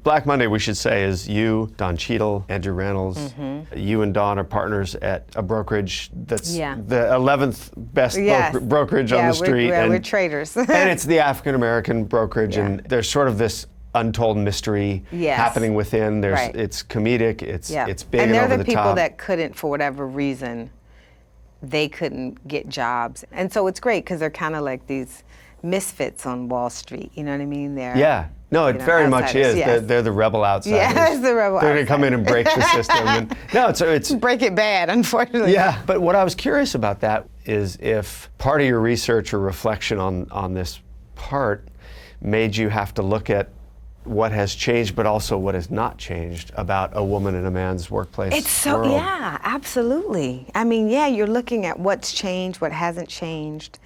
Black Monday, we should say, is you, Don Cheadle, Andrew Reynolds. You and Don are partners at a brokerage that's the 11th best brokerage on the street. We're traders. And it's the African American brokerage, and there's sort of this untold mystery happening within. It's comedic, it's big and over the top. And they're the people that couldn't, for whatever reason, they couldn't get jobs. And so it's great because they're kind of like these misfits on Wall Street, you know what I mean? They're, no, it very much is. They're the rebel outsiders. Yes, the rebel outsiders. They're going to come in and break the system. And, no, it's break it bad, unfortunately. Yeah, but what I was curious about that is if part of your research or reflection on this part made you have to look at what has changed, but also what has not changed about a woman in a man's workplace. It's so, world. yeah, absolutely. I mean, you're looking at what's changed, what hasn't changed,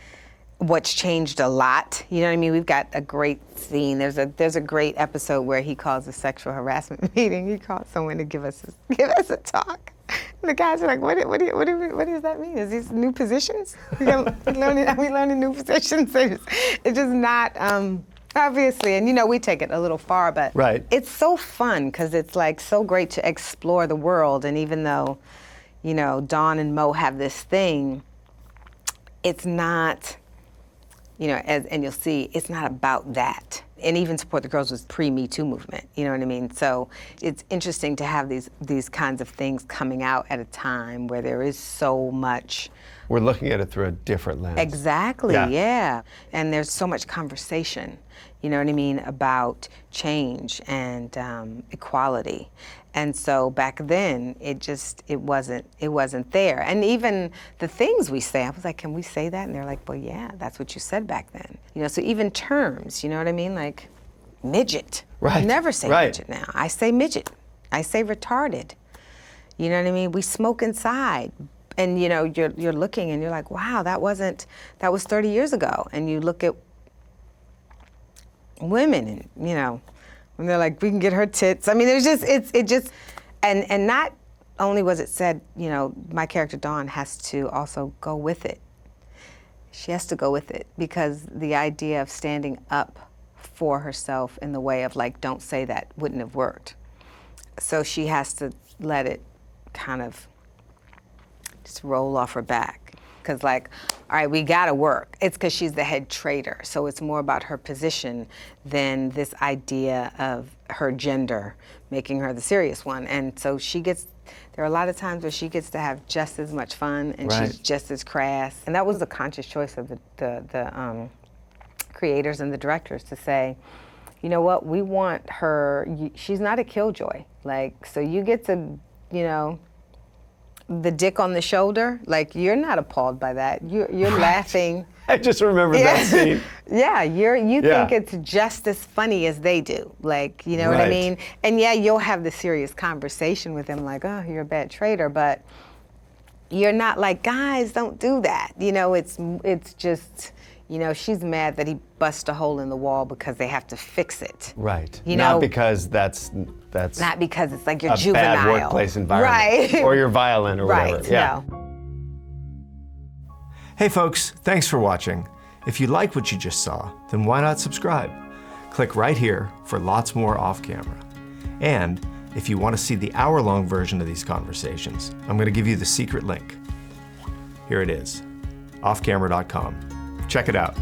what's changed a lot. You know what I mean? We've got a great scene. There's a great episode where he calls a sexual harassment meeting. He calls someone to give us a talk. And the guys are like, what does that mean? Is these new positions? Are we learning new positions? It's just not. Obviously, and we take it a little far, but it's so fun because it's like so great to explore the world. And even though, Dawn and Mo have this thing, it's not, and you'll see, it's not about that. And even Support the Girls was pre-Me Too movement, you know what I mean? So it's interesting to have these kinds of things coming out at a time where there is so much. We're looking at it through a different lens. Exactly, yeah. And there's so much conversation, you know what I mean, about change and equality. And so back then, it wasn't there. And even the things we say, I was like, can we say that? And they're like, well, yeah, that's what you said back then. So even terms, you know what I mean? Like midget. Right. I never say midget now. I say midget. I say retarded. You know what I mean? We smoke inside. And you're looking and you're like, wow, that was 30 years ago. And you look at women and, when they're like, we can get her tits. I mean, and not only was it said, my character Dawn has to also go with it. She has to go with it because the idea of standing up for herself in the way of like, don't say that wouldn't have worked. So she has to let it kind of just roll off her back. Because like, all right, we gotta work. It's because she's the head trader. So it's more about her position than this idea of her gender, making her the serious one. And so there are a lot of times where she gets to have just as much fun and she's just as crass. And that was a conscious choice of the creators and the directors to say, you know what, we want her, she's not a killjoy. Like, so you get to, the dick on the shoulder, like you're not appalled by that. You're laughing. I just remember that scene. Yeah, you think it's just as funny as they do. Like, you know what I mean? And you'll have the serious conversation with them like, oh, you're a bad trader, but you're not like, guys, don't do that. It's just, she's mad that he bust a hole in the wall because they have to fix it. Right. Not because that's not because it's like you're juvenile. A bad workplace environment. Right. Or you're violent or whatever. Right. Yeah. No. Hey folks, thanks for watching. If you like what you just saw, then why not subscribe? Click right here for lots more off camera. And if you want to see the hour-long version of these conversations, I'm going to give you the secret link. Here it is, offcamera.com. Check it out.